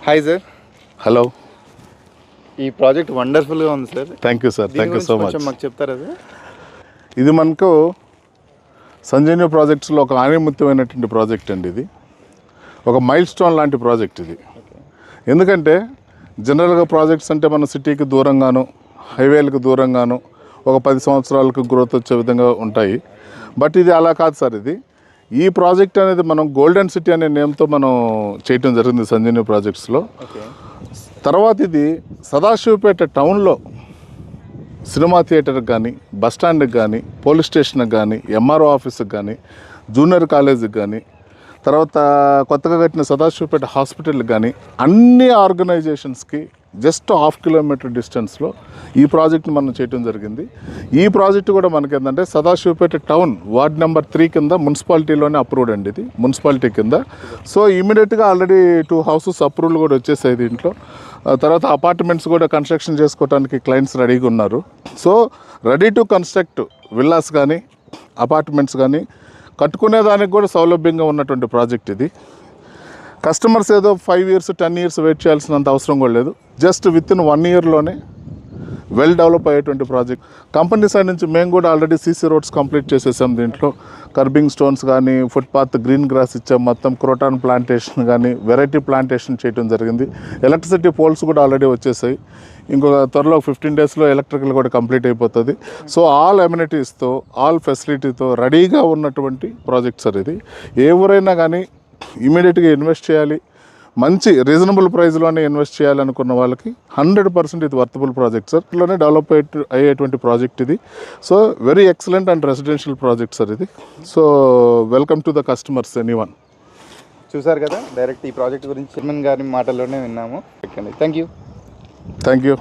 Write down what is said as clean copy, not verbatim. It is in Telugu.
Hi sir. హలో. ఈ ప్రాజెక్ట్ వండర్ఫుల్గా ఉంది sir. Thank you sir. Thank you so much. మాకు చెప్తారా సార్? ఇది మనకు సంజీవని ప్రాజెక్ట్స్లో ఒక ఆనిముత్యమైనటువంటి ప్రాజెక్ట్ అండి. ఇది ఒక మైల్ స్టోన్ లాంటి ప్రాజెక్ట్ ఇది. ఎందుకంటే జనరల్గా ప్రాజెక్ట్స్ అంటే మన సిటీకి దూరంగాను హైవేలకు దూరంగాను ఒక 10 సంవత్సరాలకు గ్రోత్ వచ్చే విధంగా ఉంటాయి. బట్ ఇది అలా కాదు సార్. ఈ ప్రాజెక్ట్ అనేది మనం గోల్డెన్ సిటీ అనే నేమ్తో మనం చేయటం జరిగింది సంజీవని ప్రాజెక్ట్స్లో. తర్వాత ఇది సదాశివపేట టౌన్లో సినిమా థియేటర్కి కానీ, బస్టాండ్కి కానీ, పోలీస్ స్టేషన్కి కానీ, ఎంఆర్ఓ ఆఫీస్కి కానీ, జూనియర్ కాలేజీకి కానీ, తర్వాత కొత్తగా కట్టిన సదాశివపేట హాస్పిటల్కి కానీ అన్ని ఆర్గనైజేషన్స్కి జస్ట్ 1/2 కిలోమీటర్ డిస్టెన్స్లో ఈ ప్రాజెక్ట్ని మనం చేయడం జరిగింది. ఈ ప్రాజెక్ట్ కూడా మనకి ఏంటంటే సదాశివపేట టౌన్ వార్డ్ నెంబర్ 3 కింద మున్సిపాలిటీలోనే అప్రూవ్డ్ అండి. ఇది మున్సిపాలిటీ కింద. సో ఇమీడియట్గా ఆల్రెడీ 2 హౌసెస్ అప్రూవల్ కూడా వచ్చేసాయి దీంట్లో. తర్వాత అపార్ట్మెంట్స్ కూడా కన్స్ట్రక్షన్ చేసుకోవడానికి క్లయింట్స్ రెడీగా ఉన్నారు. So ready to construct villas కానీ అపార్ట్మెంట్స్ కానీ కట్టుకునేదానికి కూడా సౌలభ్యంగా ఉన్నటువంటి ప్రాజెక్ట్ ఇది. కస్టమర్స్ ఏదో 5 years 10 years వెయిట్ చేయాల్సినంత అవసరం కూడా లేదు. జస్ట్ విత్ ఇన్ 1 yearలోనే వెల్ డెవలప్ అయ్యేటువంటి ప్రాజెక్ట్. కంపెనీ సైడ్ నుంచి మేము కూడా ఆల్రెడీ సీసీ రోడ్స్ కంప్లీట్ చేసేసాం. దీంట్లో కర్బింగ్ స్టోన్స్ కానీ, ఫుట్పాత్ గ్రీన్ గ్రాస్ ఇచ్చాం, మొత్తం క్రోటాన్ ప్లాంటేషన్ కానీ వెరైటీ ప్లాంటేషన్ చేయడం జరిగింది. ఎలక్ట్రిసిటీ పోల్స్ కూడా ఆల్రెడీ వచ్చేసాయి. ఇంకొక త్వరలో 15 daysలో ఎలక్ట్రికల్ కూడా కంప్లీట్ అయిపోతుంది. సో ఆల్ అమ్యూనిటీస్తో ఆల్ ఫెసిలిటీతో రెడీగా ఉన్నటువంటి ప్రాజెక్ట్ సార్ ఇది. ఎవరైనా కానీ ఇమీడియట్గా ఇన్వెస్ట్ చేయాలి, మంచి రీజనబుల్ ప్రైస్లోనే ఇన్వెస్ట్ చేయాలనుకున్న వాళ్ళకి 100% ఇది వర్తబుల్ ప్రాజెక్ట్ సార్. ఇట్లోనే డెవలప్ అయ్యేటువంటి ప్రాజెక్ట్ ఇది. So very excellent and residential project sir ఇది. So welcome to the customers anyone. చూసారు కదా, డైరెక్ట్ ఈ ప్రాజెక్ట్ గురించి చైర్మన్ గారి మాటల్లోనే విన్నాము. Thank you.